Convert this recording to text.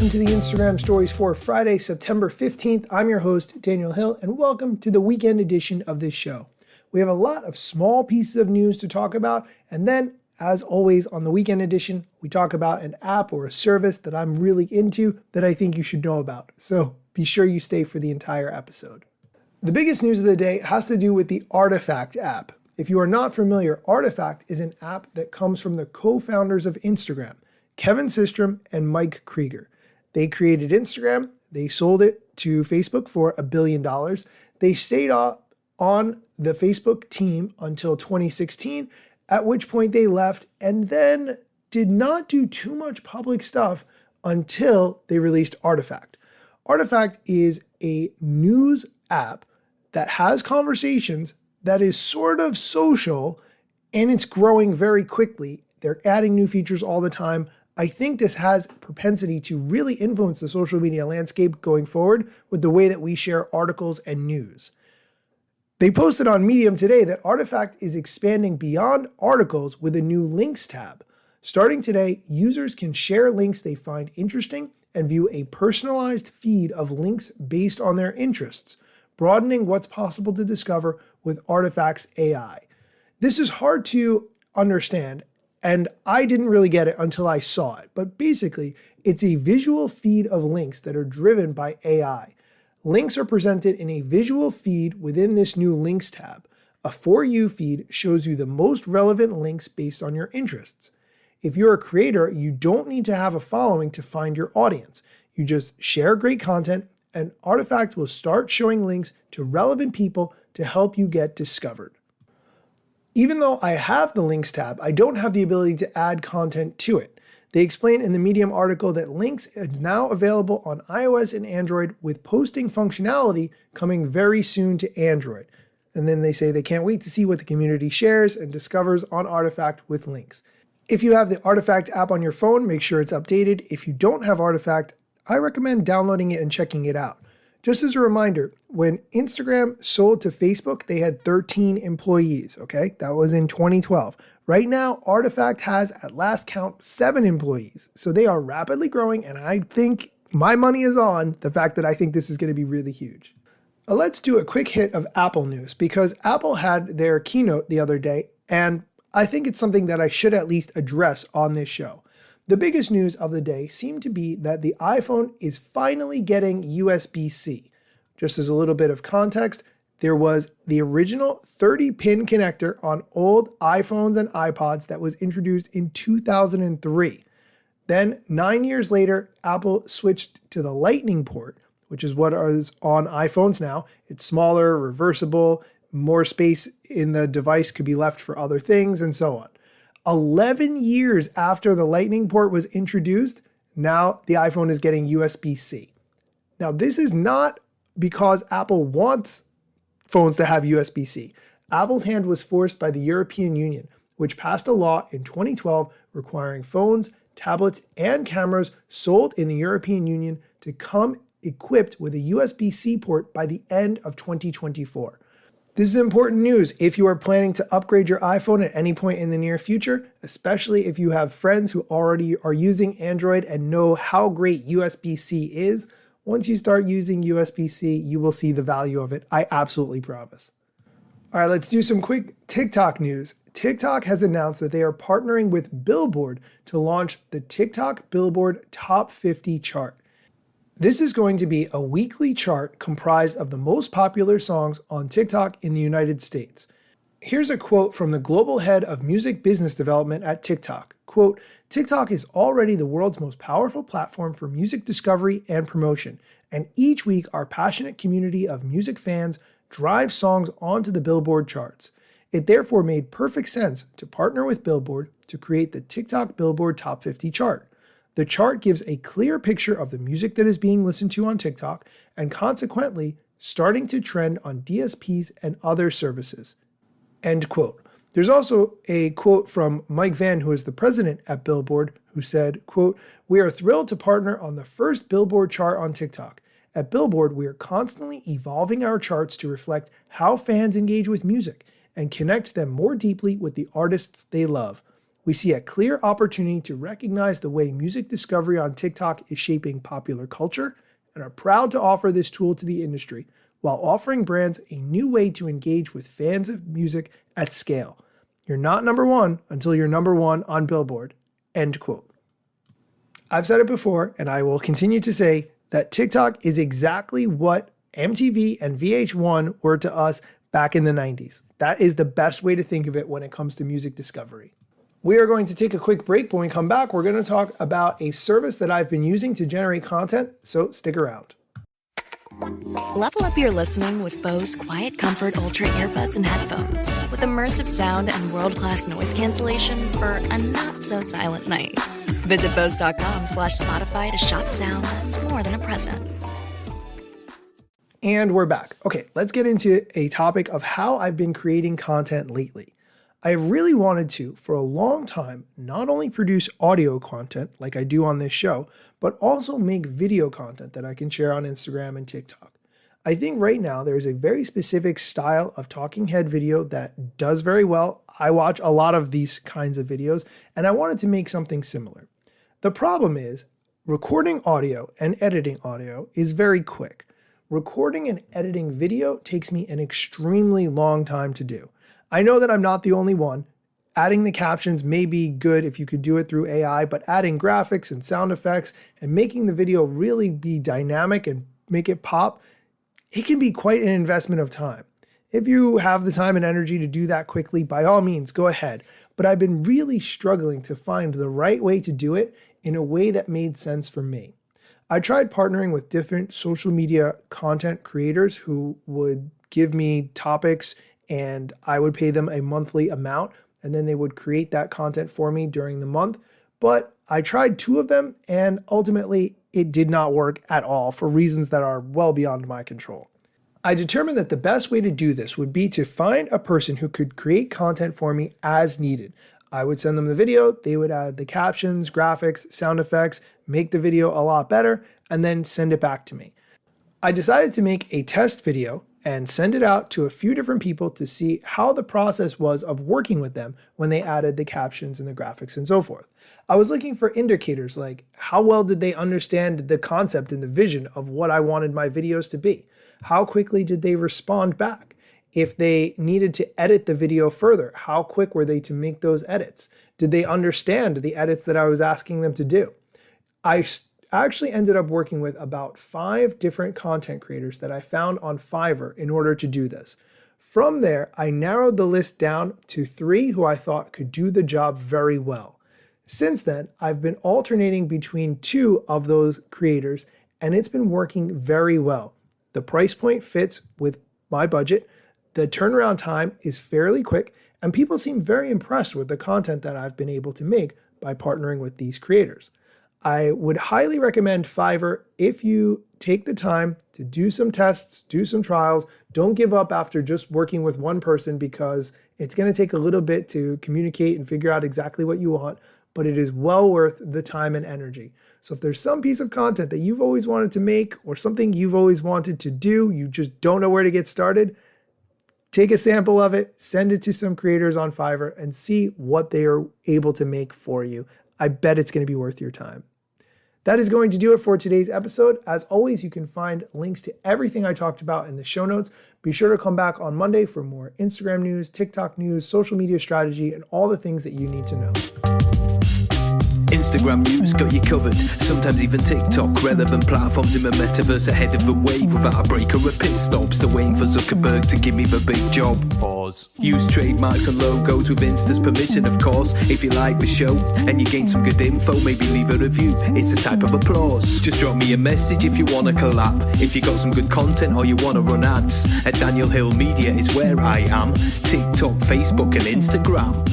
welcome to the Instagram Stories for Friday, September 15th. I'm your host, Daniel Hill, and welcome to the weekend edition of this show. We have a lot of small pieces of news to talk about, and then, as always, on the weekend edition, we talk about an app or a service that I'm really into that I think you should know about. So be sure you stay for the entire episode. The biggest news of the day has to do with the Artifact app. If you are not familiar, Artifact is an app that comes from the co-founders of Instagram, Kevin Systrom and Mike Krieger. They created Instagram. They sold it to Facebook for $1 billion. They stayed on the Facebook team until 2016, at which point they left and then did not do too much public stuff until they released Artifact. Artifact is a news app that has conversations, that is sort of social, and it's growing very quickly. They're adding new features all the time. I think this has propensity to really influence the social media landscape going forward with the way that we share articles and news. They posted on Medium today that Artifact is expanding beyond articles with a new links tab. Starting today, users can share links they find interesting and view a personalized feed of links based on their interests, broadening what's possible to discover with Artifact's AI. This is hard to understand, and I didn't really get it until I saw it. But basically, it's a visual feed of links that are driven by AI. Links are presented in a visual feed within this new links tab. A For You feed shows you the most relevant links based on your interests. If you're a creator, you don't need to have a following to find your audience. You just share great content, and Artifact will start showing links to relevant people to help you get discovered. Even though I have the links tab, I don't have the ability to add content to it. They explain in the Medium article that links is now available on iOS and Android with posting functionality coming very soon to Android. And then they say they can't wait to see what the community shares and discovers on Artifact with links. If you have the Artifact app on your phone, make sure it's updated. If you don't have Artifact, I recommend downloading it and checking it out. Just as a reminder, when Instagram sold to Facebook, they had 13 employees, okay? That was in 2012. Right now, Artifact has, at last count, 7 employees. So they are rapidly growing, and I think my money is on the fact that I think this is going to be really huge. Let's do a quick hit of Apple news, because Apple had their keynote the other day, and I think it's something that I should at least address on this show. The biggest news of the day seemed to be that the iPhone is finally getting USB-C. Just as a little bit of context, there was the original 30-pin connector on old iPhones and iPods that was introduced in 2003. Then, 9 years later, Apple switched to the Lightning port, which is what is on iPhones now. It's smaller, reversible, more space in the device could be left for other things, and so on. 11 years after the Lightning port was introduced, now the iPhone is getting USB-C. Now, this is not because Apple wants phones to have USB-C. Apple's hand was forced by the European Union, which passed a law in 2012 requiring phones, tablets, and cameras sold in the European Union to come equipped with a USB-C port by the end of 2024. This is important news if you are planning to upgrade your iPhone at any point in the near future, especially if you have friends who already are using Android and know how great USB-C is. Once you start using USB-C, you will see the value of it. I absolutely promise. All right, let's do some quick TikTok news. TikTok has announced that they are partnering with Billboard to launch the TikTok Billboard Top 50 chart. This is going to be a weekly chart comprised of the most popular songs on TikTok in the United States. Here's a quote from the global head of music business development at TikTok. Quote, "TikTok is already the world's most powerful platform for music discovery and promotion, and each week our passionate community of music fans drive songs onto the Billboard charts. It therefore made perfect sense to partner with Billboard to create the TikTok Billboard Top 50 chart. The chart gives a clear picture of the music that is being listened to on TikTok and consequently starting to trend on DSPs and other services." End quote. There's also a quote from Mike Van, who is the president at Billboard, who said, quote, "We are thrilled to partner on the first Billboard chart on TikTok. At Billboard, we are constantly evolving our charts to reflect how fans engage with music and connect them more deeply with the artists they love. We see a clear opportunity to recognize the way music discovery on TikTok is shaping popular culture and are proud to offer this tool to the industry while offering brands a new way to engage with fans of music at scale. You're not number one until you're number one on Billboard. End quote. I've said it before, and I will continue to say that TikTok is exactly what MTV and VH1 were to us back in the 90s. That is the best way to think of it when it comes to music discovery. We are going to take a quick break. When we come back, we're going to talk about a service that I've been using to generate content, so stick around. Level up your listening with Bose Quiet Comfort Ultra earbuds and headphones with immersive sound and world-class noise cancellation for a not-so-silent night. Visit Bose.com/Spotify to shop sound that's more than a present. And we're back. Okay, let's get into a topic of how I've been creating content lately. I have really wanted to, for a long time, not only produce audio content like I do on this show, but also make video content that I can share on Instagram and TikTok. I think right now there's a very specific style of talking head video that does very well. I watch a lot of these kinds of videos, and I wanted to make something similar. The problem is, recording audio and editing audio is very quick. Recording and editing video takes me an extremely long time to do. I know that I'm not the only one. Adding the captions may be good if you could do it through AI, but adding graphics and sound effects and making the video really be dynamic and make it pop, it can be quite an investment of time. If you have the time and energy to do that quickly, by all means, go ahead. But I've been really struggling to find the right way to do it in a way that made sense for me. I tried partnering with different social media content creators who would give me topics and I would pay them a monthly amount, and then they would create that content for me during the month. But I tried 2 of them, and ultimately it did not work at all for reasons that are well beyond my control. I determined that the best way to do this would be to find a person who could create content for me as needed. I would send them the video, they would add the captions, graphics, sound effects, make the video a lot better, and then send it back to me. I decided to make a test video and send it out to a few different people to see how the process was of working with them when they added the captions and the graphics and so forth. I was looking for indicators like how well did they understand the concept and the vision of what I wanted my videos to be? How quickly did they respond back? If they needed to edit the video further, how quick were they to make those edits? Did they understand the edits that I was asking them to do? I actually ended up working with about 5 different content creators that I found on Fiverr in order to do this. From there, I narrowed the list down to 3 who I thought could do the job very well. Since then, I've been alternating between 2 of those creators, and it's been working very well. The price point fits with my budget, the turnaround time is fairly quick, and people seem very impressed with the content that I've been able to make by partnering with these creators. I would highly recommend Fiverr if you take the time to do some tests, do some trials. Don't give up after just working with one person because it's going to take a little bit to communicate and figure out exactly what you want, but it is well worth the time and energy. So if there's some piece of content that you've always wanted to make or something you've always wanted to do, you just don't know where to get started, take a sample of it, send it to some creators on Fiverr and see what they are able to make for you. I bet it's going to be worth your time. That is going to do it for today's episode. As always, you can find links to everything I talked about in the show notes. Be sure to come back on Monday for more Instagram news, TikTok news, social media strategy, and all the things that you need to know. Instagram news got you covered, sometimes even TikTok. Relevant platforms in the metaverse ahead of the wave without a break or a pit stop. Still waiting for Zuckerberg to give me the big job. Pause. Use trademarks and logos with Insta's permission, of course. If you like the show and you gain some good info, maybe leave a review. It's a type of applause. Just drop me a message if you want to collab. If you got some good content or you want to run ads, at Daniel Hill Media is where I am. TikTok, Facebook and Instagram.